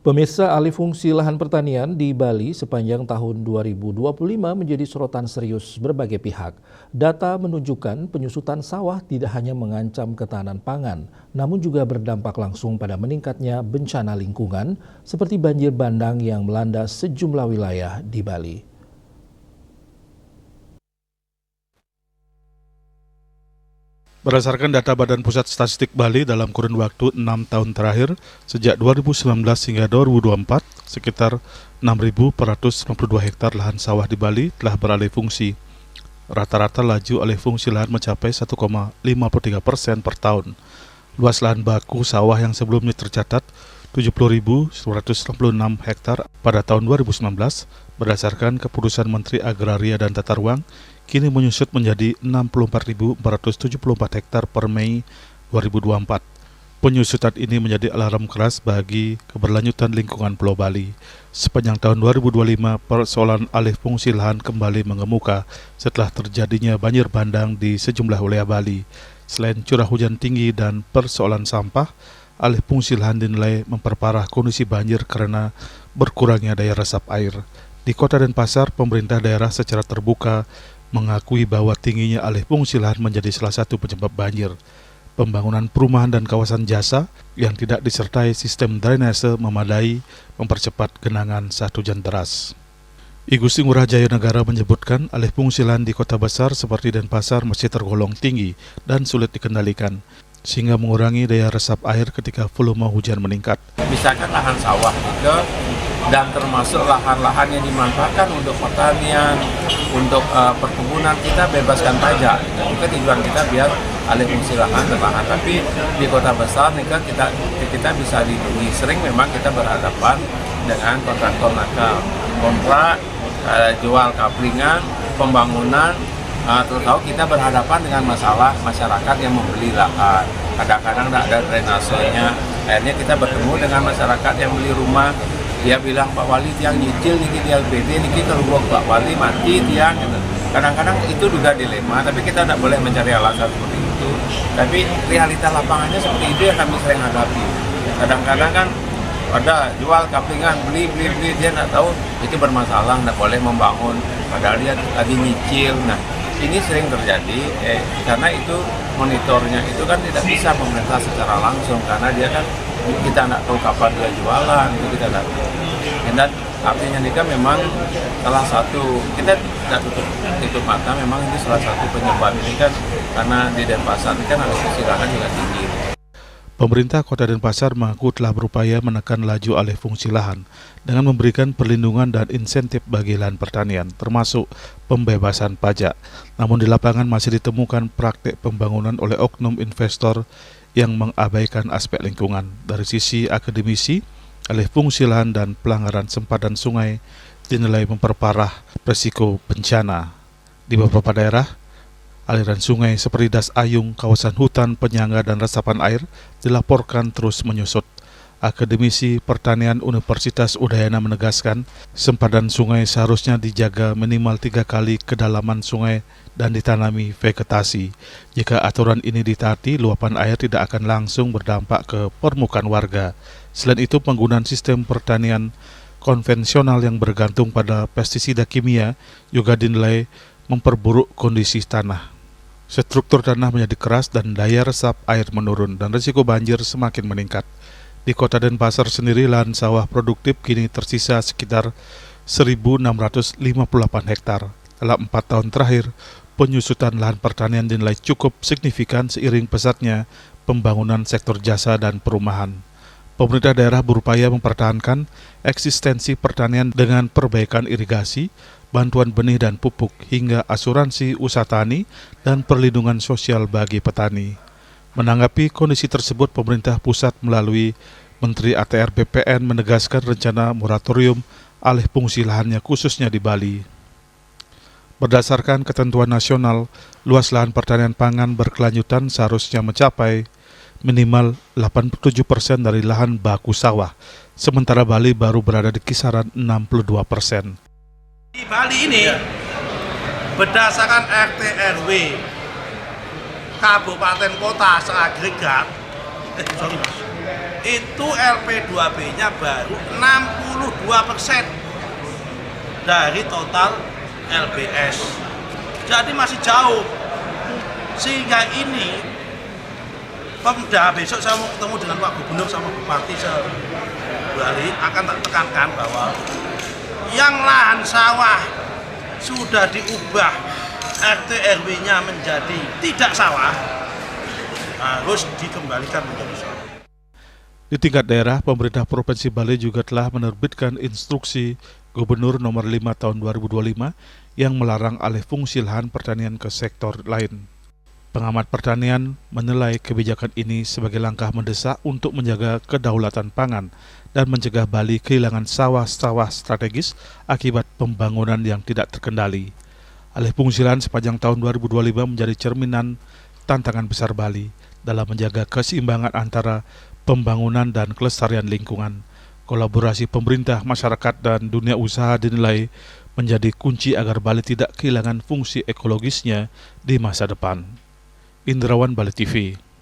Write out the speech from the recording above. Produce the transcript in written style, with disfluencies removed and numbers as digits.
Pemirsa, alih fungsi lahan pertanian di Bali sepanjang tahun 2025 menjadi sorotan serius berbagai pihak. Data menunjukkan penyusutan sawah tidak hanya mengancam ketahanan pangan, namun juga berdampak langsung pada meningkatnya bencana lingkungan seperti banjir bandang yang melanda sejumlah wilayah di Bali. Berdasarkan data Badan Pusat Statistik Bali dalam kurun waktu 6 tahun terakhir, sejak 2019 hingga 2024, sekitar 6.452 hektar lahan sawah di Bali telah beralih fungsi. Rata-rata laju alih fungsi lahan mencapai 1,53% per tahun. Luas lahan baku sawah yang sebelumnya tercatat 70.966 hektar pada tahun 2019, berdasarkan keputusan Menteri Agraria dan Tata Ruang, kini menyusut menjadi 64.474 hektar per Mei 2024. Penyusutan ini menjadi alarm keras bagi keberlanjutan lingkungan Pulau Bali. Sepanjang tahun 2025, persoalan alih fungsi lahan kembali mengemuka setelah terjadinya banjir bandang di sejumlah wilayah Bali. Selain curah hujan tinggi dan persoalan sampah, alih fungsi lahan dinilai memperparah kondisi banjir karena berkurangnya daya resap air. Di Kota Denpasar, pemerintah daerah secara terbuka mengakui bahwa tingginya alih fungsi lahan menjadi salah satu penyebab banjir. Pembangunan perumahan dan kawasan jasa yang tidak disertai sistem drainase memadai mempercepat genangan saat hujan deras. I Gusti Ngurah Jayanegara menyebutkan alih fungsi lahan di kota besar seperti Denpasar masih tergolong tinggi dan sulit dikendalikan, sehingga mengurangi daya resap air ketika volume hujan meningkat. Misalkan lahan sawah itu dan termasuk lahan-lahan yang dimanfaatkan untuk pertanian, untuk perkebunan, kita bebaskan pajak. Itu tujuan kita biar alih fungsi lahan ke lahan. Tapi di kota besar nih kan kita bisa dilindungi. Sering memang kita berhadapan dengan kontraktor nakal, kontrak jual kaplingan, pembangunan. Terus tahu kita berhadapan dengan masalah masyarakat yang membeli lahan. Kadang-kadang tidak ada drainasenya. Akhirnya kita bertemu dengan masyarakat yang beli rumah. Dia bilang, Pak Wali tiang nyicil niki di LPD niki keluar Pak Wali mati tiang gitu. Kadang-kadang itu juga dilema, tapi kita tidak boleh mencari alasan seperti itu. Tapi realita lapangannya seperti itu yang kami sering hadapi. Kadang-kadang kan ada jual kaplingan, beli, dia tidak tahu itu bermasalah, tidak boleh membangun. Padahal dia lagi nyicil. Nah, ini sering terjadi karena itu monitornya itu kan tidak bisa pemerintah secara langsung karena dia kan kita tidak tahu kapan dia jualan, itu kita tidak tahu. Dan artinya ini kan memang salah satu, kita tidak tutup mata, memang ini salah satu penyebab ini kan karena di Denpasar ini kan alih fungsi lahan juga tinggi. Pemerintah Kota Denpasar mengaku telah berupaya menekan laju alih fungsi lahan dengan memberikan perlindungan dan insentif bagi lahan pertanian, termasuk pembebasan pajak. Namun di lapangan masih ditemukan praktik pembangunan oleh oknum investor yang mengabaikan aspek lingkungan. Dari sisi akademisi, alih fungsi lahan dan pelanggaran sempadan sungai dinilai memperparah risiko bencana. Di beberapa daerah, aliran sungai seperti Das Ayung, kawasan hutan, penyangga, dan resapan air dilaporkan terus menyusut. Akademisi Pertanian Universitas Udayana menegaskan, sempadan sungai seharusnya dijaga minimal 3 kali kedalaman sungai dan ditanami vegetasi. Jika aturan ini ditaati, luapan air tidak akan langsung berdampak ke permukaan warga. Selain itu, penggunaan sistem pertanian konvensional yang bergantung pada pestisida kimia juga dinilai memperburuk kondisi tanah. Struktur tanah menjadi keras dan daya resap air menurun dan risiko banjir semakin meningkat. Di Kota Denpasar sendiri, lahan sawah produktif kini tersisa sekitar 1.658 hektar. Dalam 4 tahun terakhir, penyusutan lahan pertanian dinilai cukup signifikan seiring pesatnya pembangunan sektor jasa dan perumahan. Pemerintah daerah berupaya mempertahankan eksistensi pertanian dengan perbaikan irigasi, bantuan benih dan pupuk, hingga asuransi usaha tani dan perlindungan sosial bagi petani. Menanggapi kondisi tersebut, pemerintah pusat melalui Menteri ATR BPN menegaskan rencana moratorium alih fungsi lahannya khususnya di Bali. Berdasarkan ketentuan nasional, luas lahan pertanian pangan berkelanjutan seharusnya mencapai minimal 87% dari lahan baku sawah, sementara Bali baru berada di kisaran 62%. Di Bali ini, berdasarkan RT RW kabupaten kota seagregat itu LP2B-nya baru 62% dari total LBS. Jadi masih jauh. Sehingga ini Pemda, besok saya mau ketemu dengan Pak Gubernur sama Bupati Bali, akan tak tekankan bahwa yang lahan sawah sudah diubah RT RW-nya menjadi tidak sawah, harus dikembalikan menjadi sawah. Di tingkat daerah, pemerintah Provinsi Bali juga telah menerbitkan instruksi Gubernur nomor 5 tahun 2025 yang melarang alih fungsi lahan pertanian ke sektor lain. Pengamat pertanian menilai kebijakan ini sebagai langkah mendesak untuk menjaga kedaulatan pangan dan mencegah Bali kehilangan sawah-sawah strategis akibat pembangunan yang tidak terkendali. Alih fungsi lahan sepanjang tahun 2025 menjadi cerminan tantangan besar Bali dalam menjaga keseimbangan antara pembangunan dan kelestarian lingkungan. Kolaborasi pemerintah, masyarakat, dan dunia usaha dinilai menjadi kunci agar Bali tidak kehilangan fungsi ekologisnya di masa depan. Indrawan, Bali TV.